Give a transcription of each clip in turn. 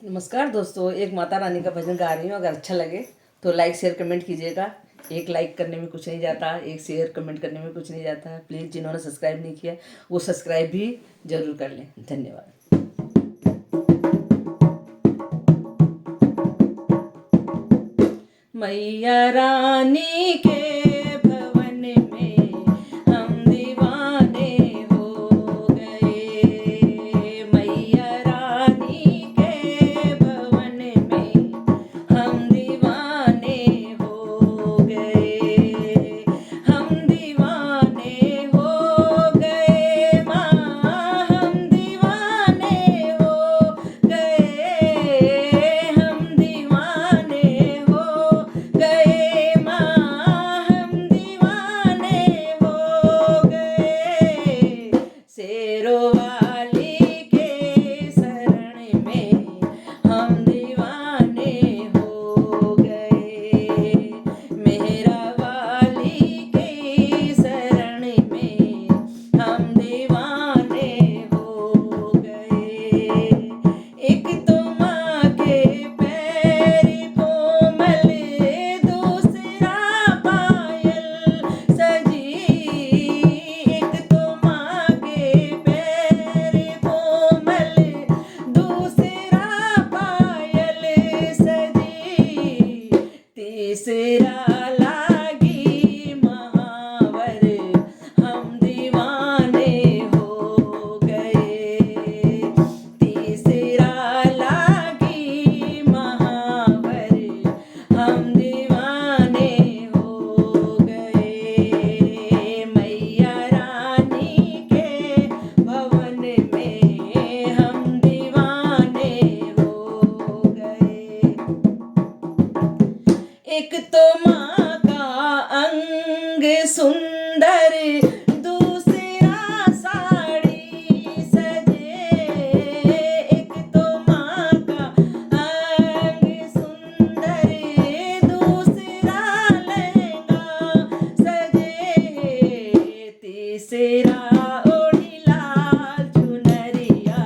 नमस्कार दोस्तों, एक माता रानी का भजन गा रही हूँ। अगर अच्छा लगे तो लाइक शेयर कमेंट कीजिएगा। एक लाइक करने में कुछ नहीं जाता, एक शेयर कमेंट करने में कुछ नहीं जाता है। प्लीज़ जिन्होंने सब्सक्राइब नहीं किया वो सब्सक्राइब भी जरूर कर लें। धन्यवाद। मैया रानी के भवन में हम दीवाने हो गए। मैया रानी के भवन में हम दीवाने हो गए। हम दीवाने हो गए माँ, हम दीवाने हो गए। हम दीवाने हो गए माँ, हम दीवाने हो गए। शेरों वाली के शरण में हम दीवाने हो गए। मेहरा वाली के शरण में हम दीवाने हो गए। एक तो माँ के पैर कोमल, दूसरा पायल सजी। एक तो माँ के पैर कोमल, दूसरा पायल सजी। तीसरा लागी महावर, हम दीवाने हो गए। तीसरा लागी महावर, हम दीवाने हो गए। मैया रानी के भवन में हम दीवाने हो गए। एक तो माँ का अंग सुंदर, दूसरा साड़ी सजे। एक तो माँ का अंग सुंदर, दूसरा लहंगा सजे। तीसरा ओढ़ी लाल चुनरिया,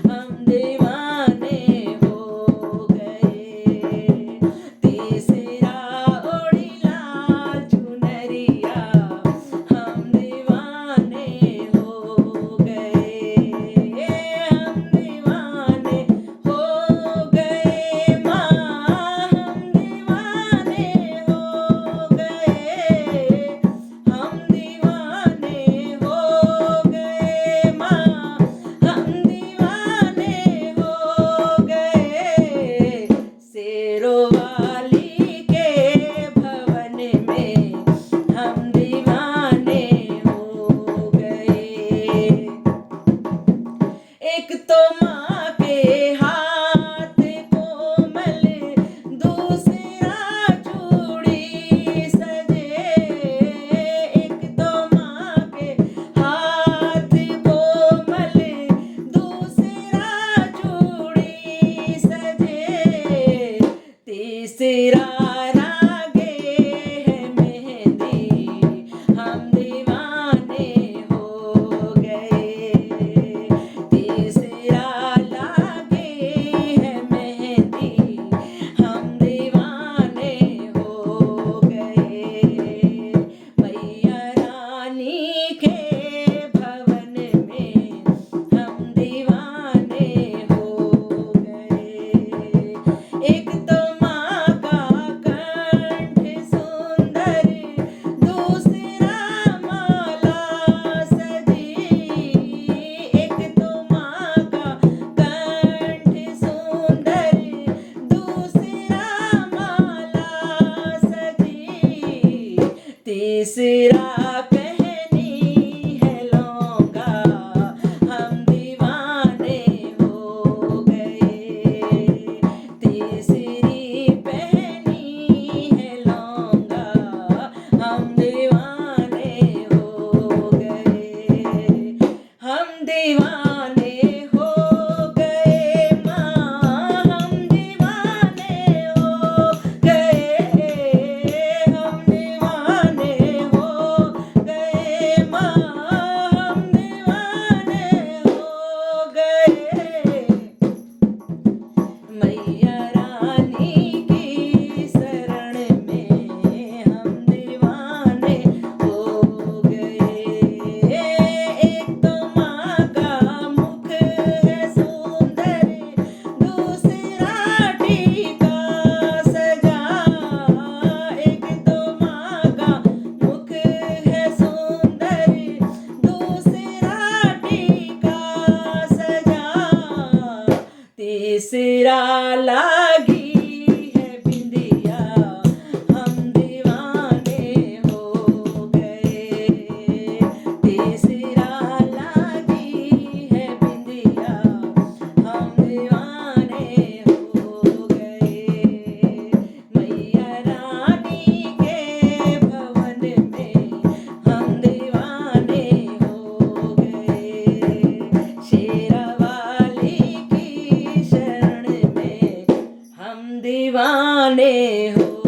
हम दीवाने हो गए। तीसरा ओढ़ी लाल चुनरिया, हम तीसरा लागी है बिंदिया, हम दीवाने हो गए। तीसरा लागी है बिंदिया, हम दीवाने हो गए। मैया रानी के भवन में हम दीवाने हो गए। शेरावाली की शरण में हम दीवाने हो